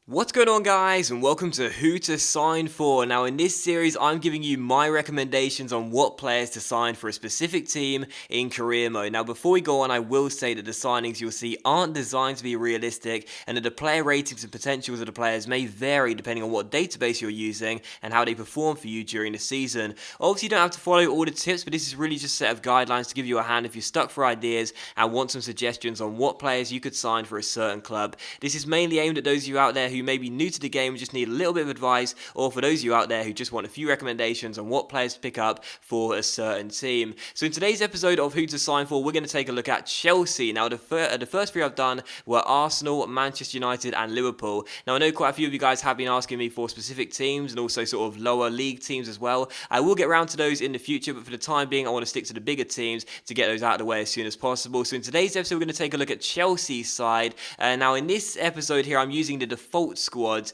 What's going on, guys, and welcome to Who to Sign For. Now in this series I'm giving you my recommendations on what players to sign for a specific team in career mode. Now before we go on, I will say that the signings you'll see aren't designed to be realistic and that the player ratings and potentials of the players may vary depending on what database you're using and how they perform for you during the season. Obviously you don't have to follow all the tips, but this is really just a set of guidelines to give you a hand if you're stuck for ideas and want some suggestions on what players you could sign for a certain club. This is mainly aimed at those of you out there who may be new to the game and just need a little bit of advice, or for those of you out there who just want a few recommendations on what players to pick up for a certain team. So in today's episode of Who to Sign For, we're going to take a look at Chelsea. Now the first three I've done were Arsenal, Manchester United and Liverpool. Now I know quite a few of you guys have been asking me for specific teams and also sort of lower league teams as well. I will get around to those in the future, but for the time being I want to stick to the bigger teams to get those out of the way as soon as possible. So in today's episode we're going to take a look at Chelsea's side. Now in this episode here I'm using the default squad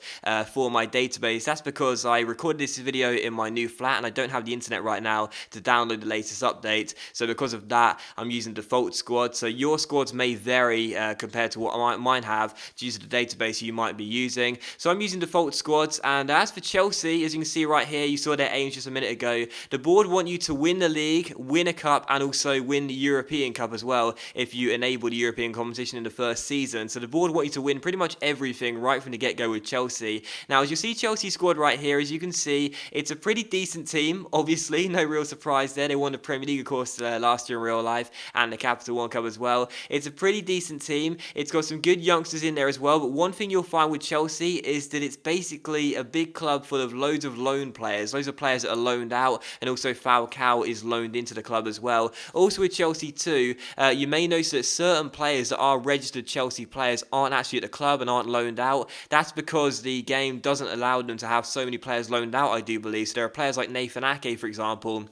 for my database. That's because I recorded this video in my new flat and I don't have the internet right now to download the latest update. So because of that, I'm using the default squad. So your squads may vary compared to what I might have due to the database you might be using. So I'm using default squads. And as for Chelsea, as you can see right here, you saw their aims just a minute ago. The board want you to win the league, win a cup, and also win the European Cup as well if you enable the European competition in the first season. So the board want you to win pretty much everything right from the get-go with Chelsea. Now, as you see Chelsea's squad right here, as you can see, it's a pretty decent team, obviously, no real surprise there. They won the Premier League, of course, last year in real life, and the Capital One Cup as well. It's a pretty decent team. It's got some good youngsters in there as well, but one thing you'll find with Chelsea is that it's basically a big club full of loads of loan players. Loads of players that are loaned out, and also Falcao is loaned into the club as well. Also with Chelsea too, you may notice that certain players that are registered Chelsea players aren't actually at the club and aren't loaned out. That's because the game doesn't allow them to have so many players loaned out, I do believe. So there are players like Nathan Ake, for example,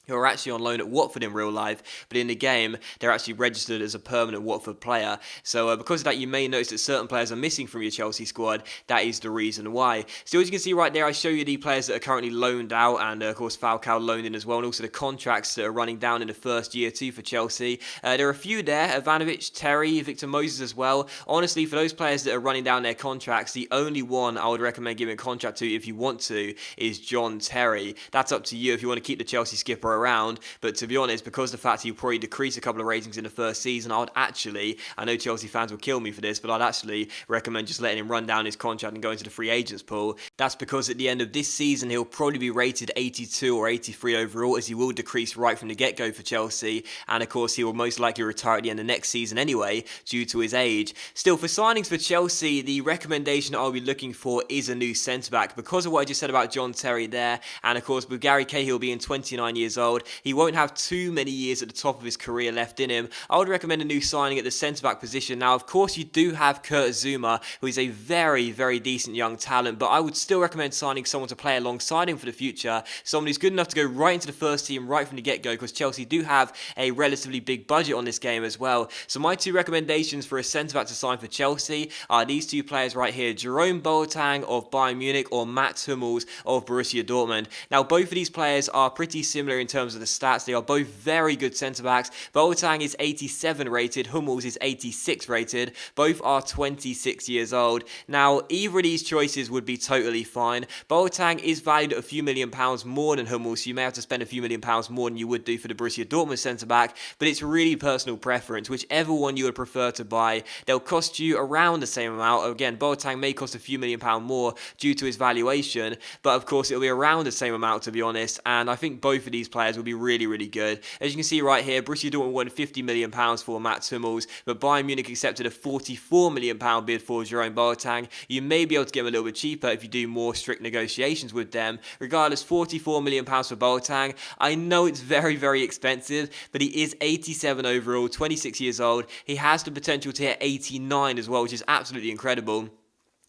who are actually on loan at Watford in real life, but in the game they're actually registered as a permanent Watford player. So because of that, you may notice that certain players are missing from your Chelsea squad. That is the reason why. So as you can see right there, I show you the players that are currently loaned out, and of course Falcao loaned in as well, and also the contracts that are running down in the first year too for Chelsea. There are a few there: Ivanovic, Terry, Victor Moses as well. Honestly, for those players that are running down their contracts, the only one I would recommend giving a contract to if you want to is John Terry. That's up to you if you want to keep the Chelsea skipper around, but to be honest, because the fact he'll probably decrease a couple of ratings in the first season, I know Chelsea fans will kill me for this, but I'd actually recommend just letting him run down his contract and go into the free agents pool. That's because at the end of this season he'll probably be rated 82 or 83 overall, as he will decrease right from the get-go for Chelsea, and of course he will most likely retire at the end of next season anyway due to his age. Still, for signings for Chelsea, the recommendation I'll be looking for is a new centre-back because of what I just said about John Terry there, and of course with Gary Cahill being 29 years old, he won't have too many years at the top of his career left in him. I would recommend a new signing at the centre-back position. Now, of course, you do have Kurt Zouma, who is a very, very decent young talent, but I would still recommend signing someone to play alongside him for the future, someone who's good enough to go right into the first team right from the get-go, because Chelsea do have a relatively big budget on this game as well. So my two recommendations for a centre-back to sign for Chelsea are these two players right here: Jerome Boateng of Bayern Munich or Mats Hummels of Borussia Dortmund. Now, both of these players are pretty similar in terms of the stats. They are both very good centre-backs. Boateng is 87 rated, Hummels is 86 rated. Both are 26 years old. Now, either of these choices would be totally fine. Boateng is valued at a few £1 million more than Hummels, so you may have to spend a few £1 million more than you would do for the Borussia Dortmund centre-back, but it's really personal preference. Whichever one you would prefer to buy, they'll cost you around the same amount. Again, Boateng may cost a few £1 million more due to his valuation, but of course it'll be around the same amount, to be honest, and I think both of these players will be really, really good. As you can see right here, Borussia Dortmund won £50 million for Mats Hummels, but Bayern Munich accepted a £44 million bid for Jerome Boateng. You may be able to get him a little bit cheaper if you do more strict negotiations with them. Regardless, £44 million for Boateng. I know it's very, very expensive, but he is 87 overall, 26 years old. He has the potential to hit 89 as well, which is absolutely incredible.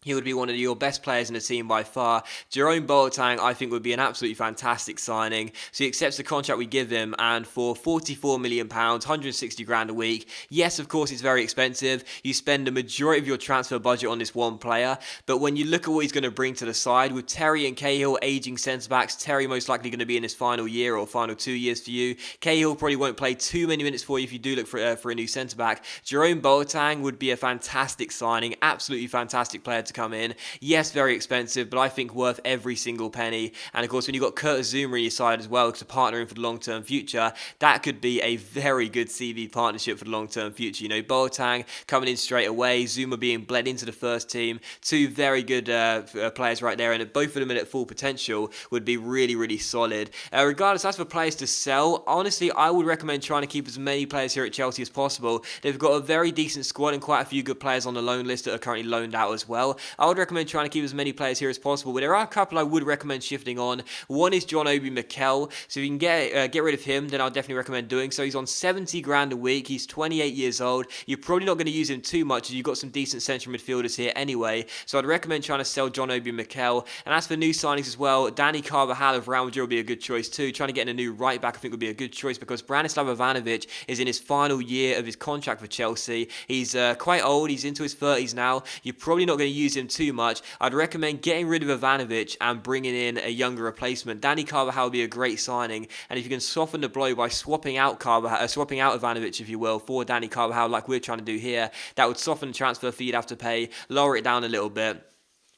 He would be one of your best players in the team by far. Jerome Boateng, I think, would be an absolutely fantastic signing. So he accepts the contract we give him, and for £44 million, 160 grand a week. Yes, of course, it's very expensive. You spend the majority of your transfer budget on this one player, but when you look at what he's going to bring to the side, with Terry and Cahill aging centre-backs, Terry most likely going to be in his final year or final 2 years for you. Cahill probably won't play too many minutes for you if you do look for a new centre-back. Jerome Boateng would be a fantastic signing, absolutely fantastic player to come in. Yes, very expensive, but I think worth every single penny. And of course, when you've got Curtis Zuma on your side as well to partner in for the long-term future, that could be a very good CV partnership for the long-term future. You know, Boateng coming in straight away, Zuma being bled into the first team, two very good players right there, and both of them at full potential would be really, really solid. Regardless, as for players to sell, honestly, I would recommend trying to keep as many players here at Chelsea as possible. They've got a very decent squad and quite a few good players on the loan list that are currently loaned out as well. I would recommend trying to keep as many players here as possible, but there are a couple I would recommend shifting on. One is John Obi Mikel, so if you can get rid of him, then I'll definitely recommend doing so. He's on 70 grand a week, he's 28 years old. You're probably not going to use him too much as you've got some decent central midfielders here anyway, so I'd recommend trying to sell John Obi Mikel. And as for new signings as well, Danny Carvajal of Real Madrid will be a good choice too. Trying to get in a new right back I think would be a good choice because Branislav Ivanovic is in his final year of his contract for Chelsea. He's quite old, he's into his 30s now. You're probably not going to use him too much. I'd recommend getting rid of Ivanovic and bringing in a younger replacement. Danny Carvajal would be a great signing, and if you can soften the blow by swapping out Ivanovic, if you will, for Danny Carvajal like we're trying to do here, that would soften the transfer fee you'd have to pay, lower it down a little bit.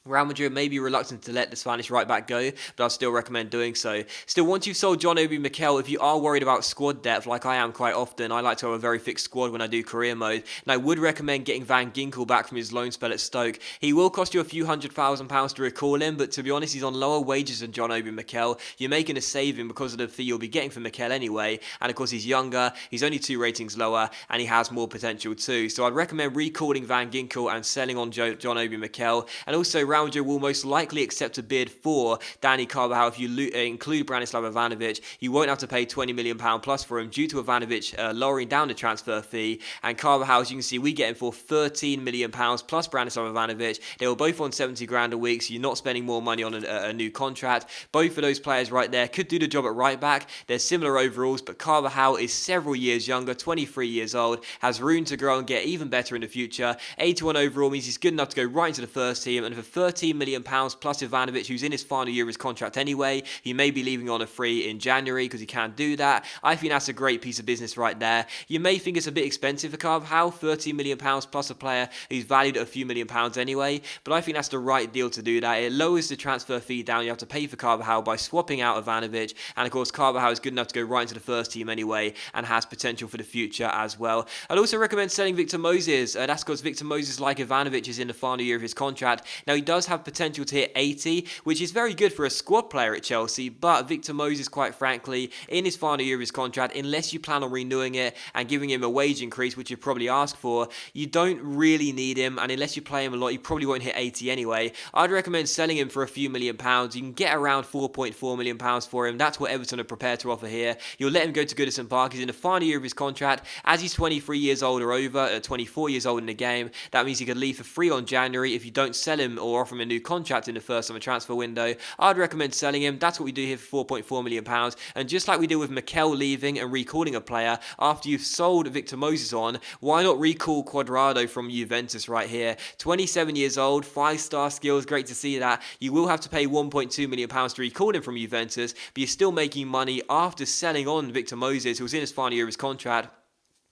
Real Madrid may be reluctant to let the Spanish right back go, but I'll still recommend doing so. Still, once you've sold John Obi Mikel, if you are worried about squad depth, like I am quite often, I like to have a very fixed squad when I do career mode, and I would recommend getting Van Ginkel back from his loan spell at Stoke. He will cost you a few £100,000 to recall him, but to be honest, he's on lower wages than John Obi Mikel. You're making a saving because of the fee you'll be getting from Mikel anyway, and of course he's younger, he's only 2 ratings lower, and he has more potential too. So I'd recommend recalling Van Ginkel and selling on John Obi Mikel, and also Real Madrid will most likely accept a bid for Danny Carvajal. If you include Branislav Ivanovic, you won't have to pay £20 million plus for him due to Ivanovic lowering down the transfer fee. And Carvajal, as you can see, we get him for £13 million plus Branislav Ivanovic. They were both on 70 grand a week, so you're not spending more money on a new contract. Both of those players right there could do the job at right back. They're similar overalls, but Carvajal is several years younger, 23 years old, has room to grow and get even better in the future. 81 overall means he's good enough to go right into the first team, and for £13 million plus Ivanovic, who's in his final year of his contract anyway, he may be leaving on a free in January because he can't do that. I think that's a great piece of business right there. You may think it's a bit expensive for Carvajal, £13 million plus a player who's valued at a few million pounds anyway, but I think that's the right deal to do that. It lowers the transfer fee down you have to pay for Carvajal by swapping out Ivanovic, and of course Carvajal is good enough to go right into the first team anyway and has potential for the future as well. I'd also recommend selling Victor Moses. That's because Victor Moses, like Ivanovic, is in the final year of his contract. Now he does have potential to hit 80, which is very good for a squad player at Chelsea, but Victor Moses, quite frankly, in his final year of his contract, unless you plan on renewing it and giving him a wage increase, which you probably ask for, you don't really need him, and unless you play him a lot, you probably won't hit 80 anyway. I'd recommend selling him for a few £1 million. You can get around £4.4 million for him. That's what Everton are prepared to offer here. You'll let him go to Goodison Park. He's in the final year of his contract. As he's 23 years old or over, 24 years old in the game, that means he could leave for free on January if you don't sell him or offer him a new contract in the first summer transfer window. I'd recommend selling him. That's what we do here for £4.4 million. And just like we did with Mikel leaving and recalling a player, after you've sold Victor Moses on, why not recall Cuadrado from Juventus right here? 27 years old, 5-star skills, great to see that. You will have to pay £1.2 million to recall him from Juventus, but you're still making money after selling on Victor Moses, who was in his final year of his contract.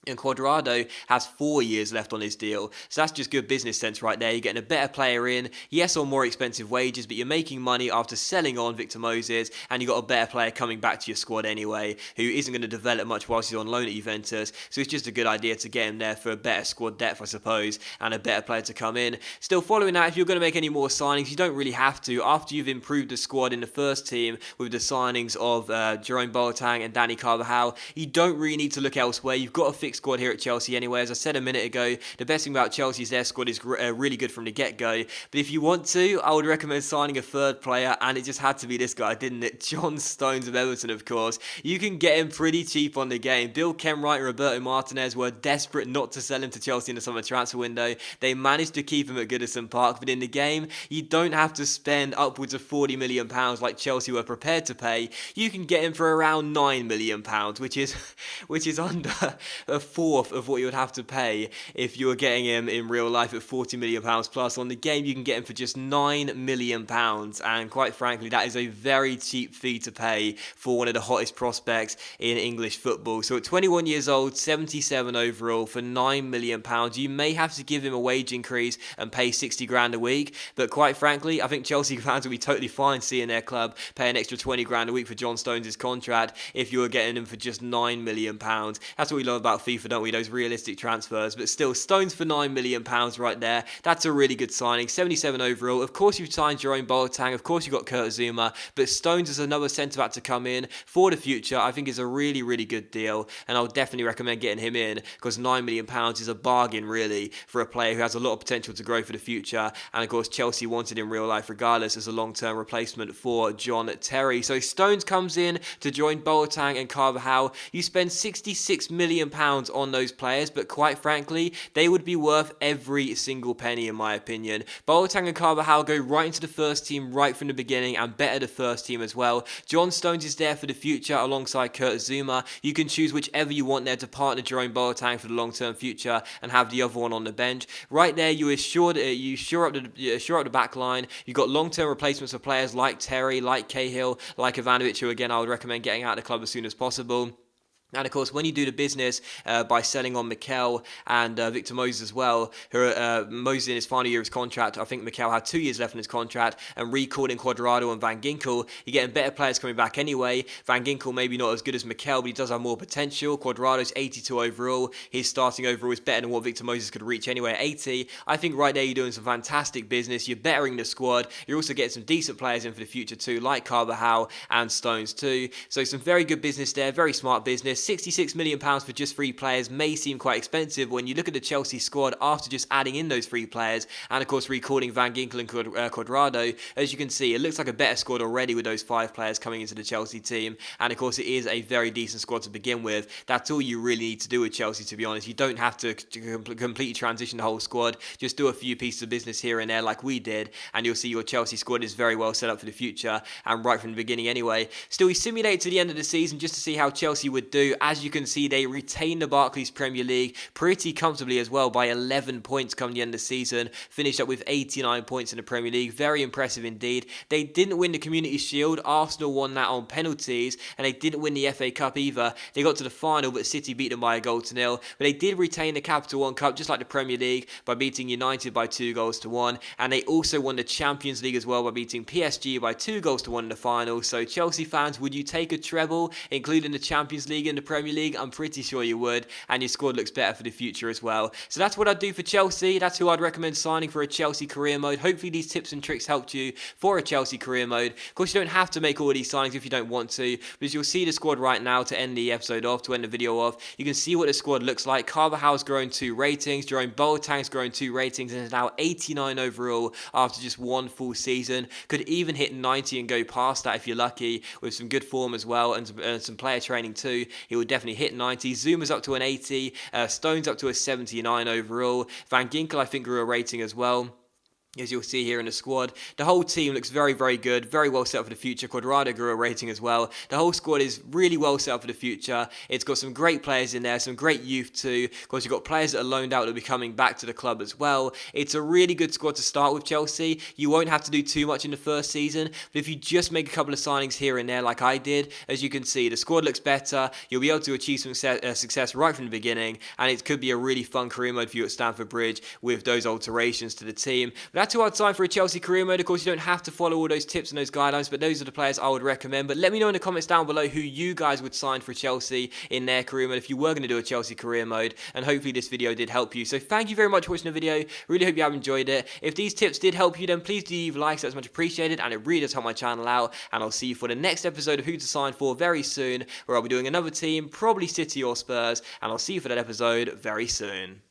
And Cuadrado has 4 years left on his deal. So that's just good business sense right there. You're getting a better player in, yes, on more expensive wages, but you're making money after selling on Victor Moses, and you've got a better player coming back to your squad anyway, who isn't going to develop much whilst he's on loan at Juventus. So it's just a good idea to get him there for a better squad depth, I suppose, and a better player to come in. Still, following that, if you're going to make any more signings, you don't really have to. After you've improved the squad in the first team with the signings of Jerome Boateng and Danny Carvajal, you don't really need to look elsewhere. You've got a fixed squad here at Chelsea anyway. As I said a minute ago, the best thing about Chelsea is their squad is really good from the get-go. But if you want to, I would recommend signing a third player, and it just had to be this guy, didn't it? John Stones of Everton, of course. You can get him pretty cheap on the game. Bill Kenwright and Roberto Martinez were desperate not to sell him to Chelsea in the summer transfer window. They managed to keep him at Goodison Park, but in the game, you don't have to spend upwards of £40 million like Chelsea were prepared to pay. You can get him for around £9 million, which is under a fourth of what you would have to pay if you were getting him in real life at £40 million plus. On the game, you can get him for just £9 million, and quite frankly, that is a very cheap fee to pay for one of the hottest prospects in English football. So at 21 years old, 77 overall, for £9 million, you may have to give him a wage increase and pay 60 grand a week, but quite frankly, I think Chelsea fans will be totally fine seeing their club pay an extra 20 grand a week for John Stones' contract if you were getting him for just £9 million. That's what we love about FIFA, don't we? Those realistic transfers. But still, Stones for £9 million right there. That's a really good signing. 77 overall. Of course, you've signed Jerome Boateng. Of course, you've got Kurt Zouma. But Stones is another centre-back to come in for the future. I think is a really, really good deal. And I'll definitely recommend getting him in because £9 million is a bargain, really, for a player who has a lot of potential to grow for the future. And of course, Chelsea wanted in real life regardless as a long-term replacement for John Terry. So Stones comes in to join Boateng and Carvajal. You spend £66 million on those players, but quite frankly, they would be worth every single penny in my opinion. Boateng and Carvajal go right into the first team right from the beginning and better the first team as well. John Stones is there for the future alongside Kurt Zouma. You can choose whichever you want there to partner Jerome Boateng for the long-term future and have the other one on the bench. Right there, you shore up the back line. You've got long-term replacements for players like Terry, like Cahill, like Ivanovic, who again I would recommend getting out of the club as soon as possible. And of course, when you do the business by selling on Mikel and Victor Moses as well, Moses in his final year of his contract, I think Mikel had 2 years left in his contract, and recalling Cuadrado and Van Ginkel, you're getting better players coming back anyway. Van Ginkel maybe not as good as Mikel, but he does have more potential. Cuadrado's 82 overall. His starting overall is better than what Victor Moses could reach anyway at 80. I think right there you're doing some fantastic business. You're bettering the squad. You're also getting some decent players in for the future too, like Carvajal and Stones too. So some very good business there, very smart business. £66 million for just 3 players may seem quite expensive when you look at the Chelsea squad after just adding in those 3 players and of course recalling Van Ginkel and Cuadrado. As you can see, it looks like a better squad already with those 5 players coming into the Chelsea team, and of course it is a very decent squad to begin with. That's all you really need to do with Chelsea, to be honest. You don't have to completely transition the whole squad. Just do a few pieces of business here and there like we did, and you'll see your Chelsea squad is very well set up for the future, and right from the beginning anyway. Still, we simulated to the end of the season just to see how Chelsea would do. As you can see, they retained the Barclays Premier League pretty comfortably as well by 11 points come the end of the season. Finished up with 89 points in the Premier League. Very impressive indeed. They didn't win the Community Shield. Arsenal won that on penalties, and they didn't win the FA Cup either. They got to the final, but City beat them by 1-0. But they did retain the Capital One Cup, just like the Premier League, by beating United by 2-1. And they also won the Champions League as well by beating PSG by 2-1 in the final. So Chelsea fans, would you take a treble, including the Champions League and the Premier League? I'm pretty sure you would, and your squad looks better for the future as well. So that's what I'd do for Chelsea. That's who I'd recommend signing for a Chelsea career mode. Hopefully these tips and tricks helped you for a Chelsea career mode. Of course, you don't have to make all these signings if you don't want to, but as you'll see the squad right now to end the episode off, to end the video off, you can see what the squad looks like. Carvajal's grown 2 ratings, Jerome Boateng's grown 2 ratings, and is now 89 overall after just 1 full season. Could even hit 90 and go past that if you're lucky, with some good form as well, and some player training too. He will definitely hit 90. Zuma's up to an 80. Stone's up to a 79 overall. Van Ginkel, I think, grew a rating as well. As you'll see here in the squad, the whole team looks very, very good, very well set up for the future. Cuadrado grew a rating as well. The whole squad is really well set up for the future. It's got some great players in there, some great youth too. Of course, you've got players that are loaned out that will be coming back to the club as well. It's a really good squad to start with, Chelsea. You won't have to do too much in the first season, but if you just make a couple of signings here and there like I did, as you can see, the squad looks better. You'll be able to achieve some success right from the beginning, and it could be a really fun career mode for you at Stamford Bridge with those alterations to the team. But that's who I'd sign for a Chelsea career mode. Of course, you don't have to follow all those tips and those guidelines, but those are the players I would recommend. But let me know in the comments down below who you guys would sign for Chelsea in their career mode if you were going to do a Chelsea career mode, and hopefully this video did help you. So thank you very much for watching the video. Really hope you have enjoyed it. If these tips did help you, then please do leave likes. That's much appreciated, and it really does help my channel out. And I'll see you for the next episode of Who to Sign For very soon, where I'll be doing another team, probably City or Spurs, and I'll see you for that episode very soon.